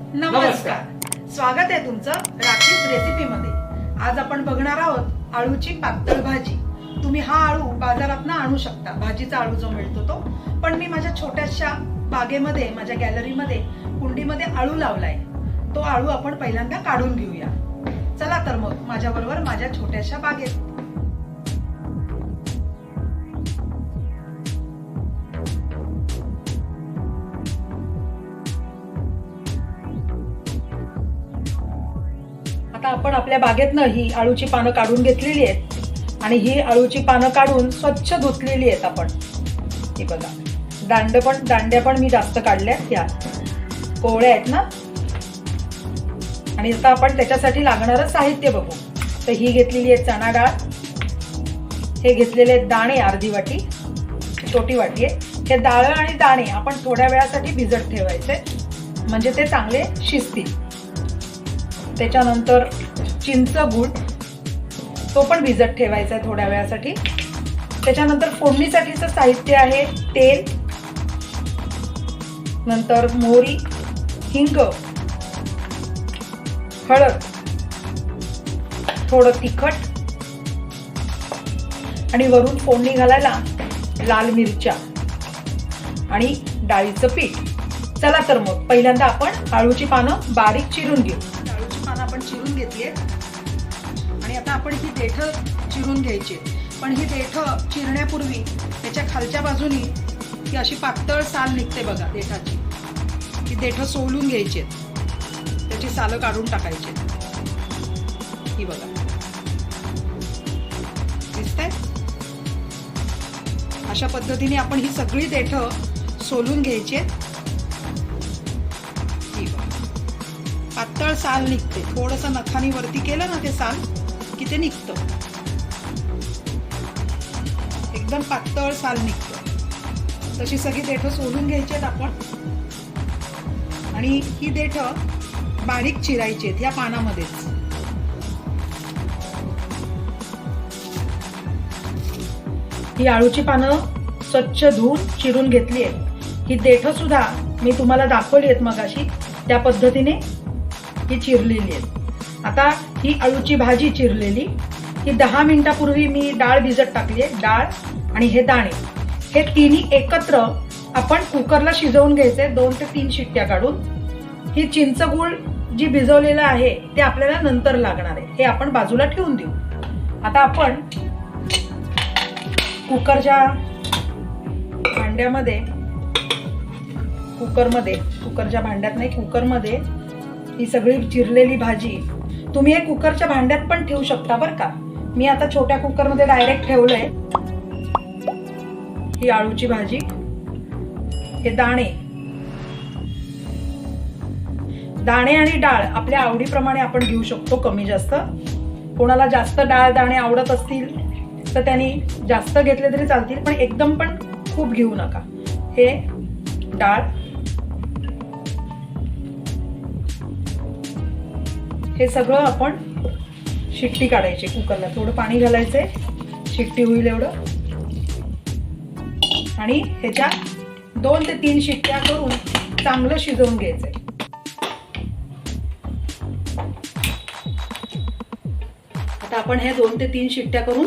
नमस्कार, स्वागत आहे तुमचं राखीच रेसिपीमध्ये। आज आपण बघणार आहोत आळूची पातळ भाजी। तुम्ही हा आळू बाजारातून आणू शकता, भाजीचा आळू जो मिळतो तो। पण मी माझ्या छोट्याशा बागेमध्ये, माझ्या गॅलरीमध्ये कुंडीमध्ये आळू लावलाय। तो आळू आपण पहिल्यांदा काढून घेऊया। चला तर मग माझ्याबरोबर माझ्या छोट्याशा बागेत। आता आपण आपल्या बागेतनं ही आळूची पानं काढून घेतलेली आहेत आणि ही आळूची पानं काढून स्वच्छ धुतलेली आहेत आपण। हे बघा, दांड्या पण मी जास्त काढल्या, या कोवळ्या आहेत ना। आणि आता आपण त्याच्यासाठी लागणारं साहित्य बघू। तर ही घेतलेली आहे चणा डाळ, हे घेतलेले आहेत दाणे अर्धी वाटी, छोटी वाटी आहे। हे डाळ आणि दाणे आपण थोड्या वेळासाठी भिजत ठेवायचे, म्हणजे ते चांगले शिजतील। त्याच्यानंतर चिंच गूळ, तो पण भिजत ठेवायचा आहे थोड्या वेळासाठी। त्याच्यानंतर फोडणीसाठीचं साहित्य आहे तेल, नंतर मोहरी, हिंग, हळद, थोडं तिखट आणि वरून फोडणी घालायला लाल मिरच्या आणि डाळीचं पीठ। चला तर मग पहिल्यांदा आपण आळूची पानं बारीक चिरून घेऊ। आळूची पानं आपण चिरून घेतली आणि आता आपण ही देठं चिरून घ्यायची। पण ही देठं चिरण्यापूर्वी त्याच्या खालच्या बाजूनी ही अशी पातळ साल निघते बघा देठाची, ही देठं सोलून घ्यायची, त्याची सालं काढून टाकायची। ही बघा, दिसतंय? अशा पद्धतीने आपण ही सगळी देठं सोलून घ्यायची। पातळ साल निघते, थोडंसं नखानी वरती केलं ना ते साल की ते निघतं, एकदम पातळ साल निघतं। तशी सगळी देठं सोलून घ्यायची आहेत आपण आणि ही देठं बारीक चिरायची आहेत या पानामध्येच। ही आळूची पानं स्वच्छ धुवून चिरून घेतली आहेत। ही देठं सुद्धा मी तुम्हाला दाखवली आहेत मगाशी, त्या पद्धतीने ही चिरलेली आहे। आता ही आळूची भाजी चिरलेली, ही 10 मिनिटापूर्वी मी डाळ भिजत टाकली आहे। डाळ आणि हे दाणे, हे तिन्ही एकत्र आपण कुकरला शिजवून घ्यायचे 2 ते 3 शिट्ट्या काढून। ही चिंच गूळ जी भिजवलेलं आहे ते आपल्याला नंतर लागणार आहे, हे आपण बाजूला ठेवून देऊ। आता आपण कुकरच्या भांड्यामध्ये, कुकरच्या भांड्यात नाही, कुकरमध्ये ही सगळी चिरलेली भाजी, तुम्ही हे कुकरच्या भांड्यात पण ठेवू शकता बरं का। मी आता छोट्या कुकरमध्ये डायरेक्ट ठेवलंय। ही आळूची भाजी, हे दाणे आणि डाळ आपल्या आवडीप्रमाणे आपण घेऊ शकतो, कमी जास्त। कोणाला जास्त डाळ दाणे आवडत असतील तर त्यांनी जास्त घेतले तरी चालतील, पण एकदम पण खूप घेऊ नका। हे डाळ, हे सगळं आपण शिट्टी काढायची कुकरला, थोडं पाणी घालायचंय, शिट्टी होईल एवढं। आणि ह्याच्या 2 ते 3 शिट्ट्या करून चांगलं शिजवून घ्यायचंय। आता आपण हे 2 ते 3 शिट्ट्या करून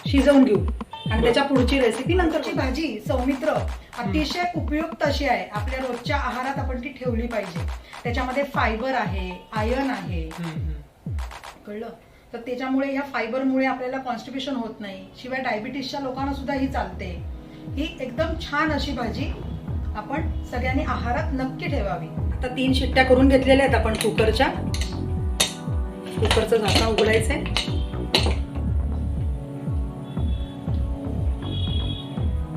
शिजवून घेऊ आणि त्याच्या पुढची रेसिपी नंतरची। भाजी सौमित्र अतिशय उपयुक्त अशी आहे, आपल्या रोजच्या आहारात आपण ती ठेवली पाहिजे। त्याच्यामध्ये फायबर आहे, आयर्न आहे, कळलं? तर त्याच्यामुळे ह्या फायबरमुळे आपल्याला कॉन्स्टिपेशन होत नाही, शिवाय डायबिटीसच्या लोकांना सुद्धा ही चालते। ही एकदम छान अशी भाजी आपण सगळ्यांनी आहारात नक्की ठेवावी। आता 3 शिट्ट्या करून घेतलेल्या आहेत आपण कुकरच्या। कुकरचं झाकण उघडायचंय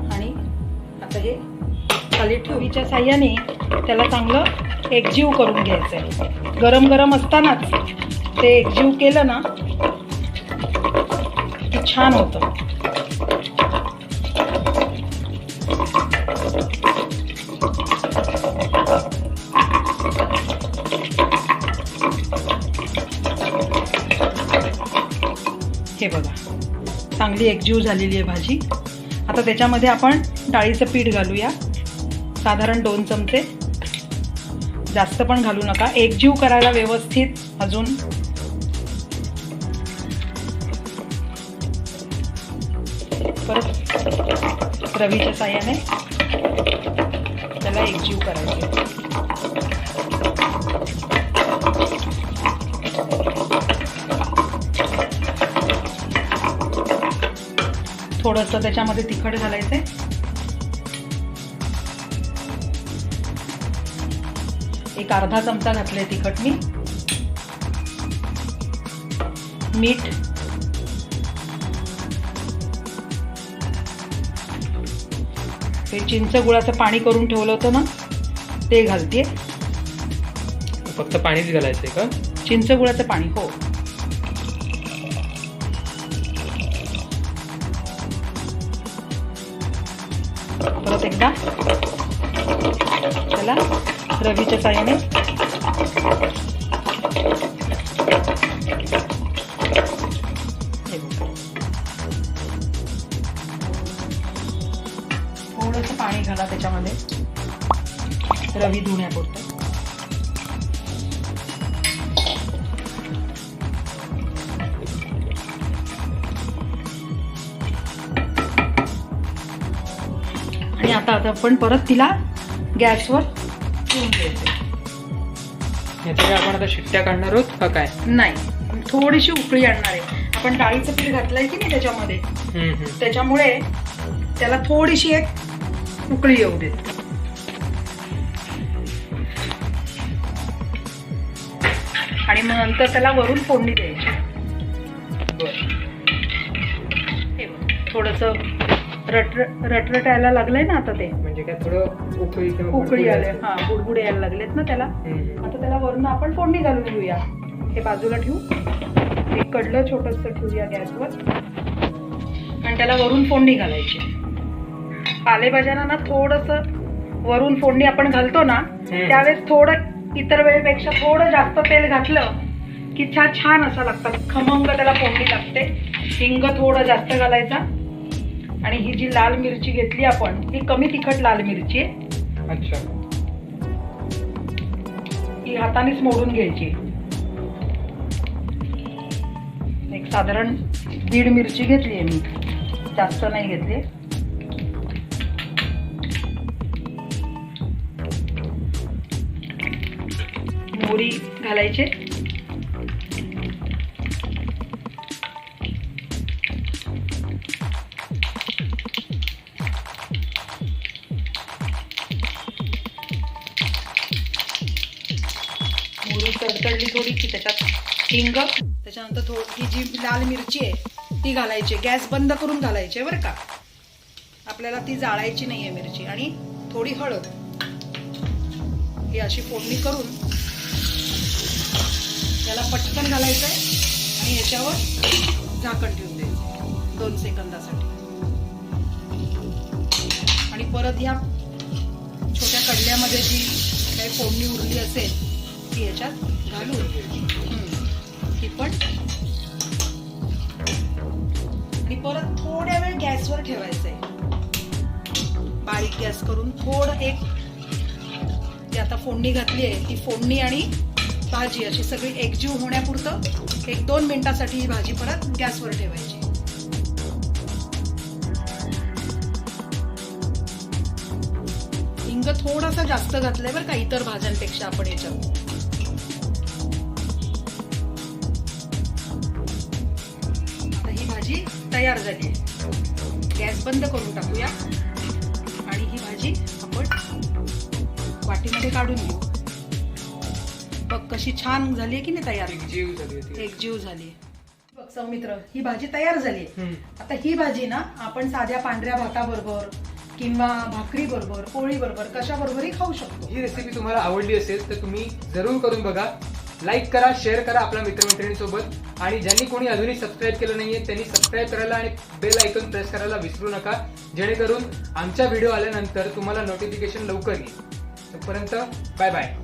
आणि आता हे खाली ठेवीच्या साह्याने त्याला चांगलं एकजीव करून घ्यायचंय। गरम गरम असतानाच ते एकजीव केलं ना की छान होतं। हे बघा, चांगली एकजीव झालेली आहे भाजी। आता त्याच्यामध्ये आपण डाळीचं पीठ घालूया, साधारण 2 चमचे। जास्त पण घालू नका, एकजीव करायला व्यवस्थित. अजून परत रवीच्या साह्याने त्याला एकजीव करायचे. थोडंसं त्याच्यामध्ये तिखट घालायचंय. एक अर्धा चमचा घातलंय तिखट मी. मीठ, हे चिंच गुळाचं पाणी करून ठेवलं होतं ना ते घालते. फक्त पाणीच घालायचंय का? चिंच गुळाचं पाणी, हो. परत एकदा त्याला रवीच्या साह्याने थोडंसं पाणी घाला त्याच्यामध्ये रवी धुण्यापुरतं. आणि आता आपण परत तिला गॅसवर ठेवून द्यायचं. याच्या आपण आता शिट्ट्या काढणार आहोत का काय? नाही, थोडीशी उकळी आणणार आहे. आपण डाळीचं पीठ घातलंय की नाही त्याच्यामध्ये, त्याच्यामुळे त्याला थोडीशी एक उकळी येऊ देत. आणि मग नंतर त्याला वरून फोडणी द्यायची. थोडस रटरटायला लागलंय ना आता ते, म्हणजे काय थोडं उकळी आले, हा, बुडबुडे यायला लागलेत ना त्याला. आता त्याला वरून आपण फोडणी घालून घेऊया. हे बाजूला ठेवू, एक कडलं छोटस ठेवूया गॅसवर आणि त्याला वरून फोडणी घालायची. पालेभाज्यांना ना थोडस वरून फोडणी आपण घालतो ना त्यावेळेस थोडं इतर वेळेपेक्षा थोडं जास्त तेल घातलं की छान असं लागतं, खमंग त्याला फोडणी लागते. हिंग थोडं जास्त घालायचा. आणि ही जी लाल मिरची घेतली आपण, ही कमी तिखट लाल मिरची आहे. अच्छा. ही हातानेच मोडून घ्यायची. एक साधारण 1.5 मिरची घेतली आहे मी, जास्त नाही घेतली. मोहरी घालायचे. तडतडली थोडी की त्याच्यात हिंग, त्याच्यानंतर थोडी जी लाल मिरची आहे ती घालायची. गॅस बंद करून घालायची बरं का, आपल्याला ती जाळायची नाहीये मिरची. आणि थोडी हळद, ही अशी फोडणी करून याला पटकन घालायचंय आणि याच्यावर झाकण ठेवून द्यायचं 2 सेकंदासाठी. आणि परत या छोट्या कडल्यामध्ये जी काही फोडणी उरली असेल ती याच्यात घालून ती पण, आणि परत थोड्या वेळ गॅसवर ठेवायचंय, बारीक गॅस करून. थोडं एक जी आता फोडणी घातली आहे ती फोडणी आणि भाजी अशी सगळी एकजीव होण्यापुरतं 1-2 मिनिटासाठी ही भाजी परत गॅसवर ठेवायची. हिंग थोडासा जास्त घातलाय बरं का इतर भाज्यांपेक्षा आपण याच्यात. तयार झाली. गॅस बंद करून टाकूया आणि ही भाजी आपण वाटीमध्ये काढून घेऊ. बघ कशी छान झाली की नाही तयार, एकजीव झाली. बघ सौमित्र, ही भाजी तयार झाली. आता ही भाजी ना आपण साध्या पांढऱ्या भाताबरोबर किंवा भाकरी बरोबर, पोळी बरोबर, कशा बरोबरही खाऊ शकतो. ही रेसिपी तुम्हाला आवडली असेल तर तुम्ही जरूर करून बघा. लाईक करा, शेअर करा आपल्या मित्रमैत्रिणींसोबत. आणि ज्यांनी कोणी अजूनही सबस्क्राईब केलं नाहीये त्यांनी सबस्क्राईब करायला आणि बेल आयकॉन प्रेस करायला विसरू नका, जेणेकरून आमच्या व्हिडिओ आल्यानंतर तुम्हाला नोटिफिकेशन लवकर येईल. तोपर्यंत बाय बाय.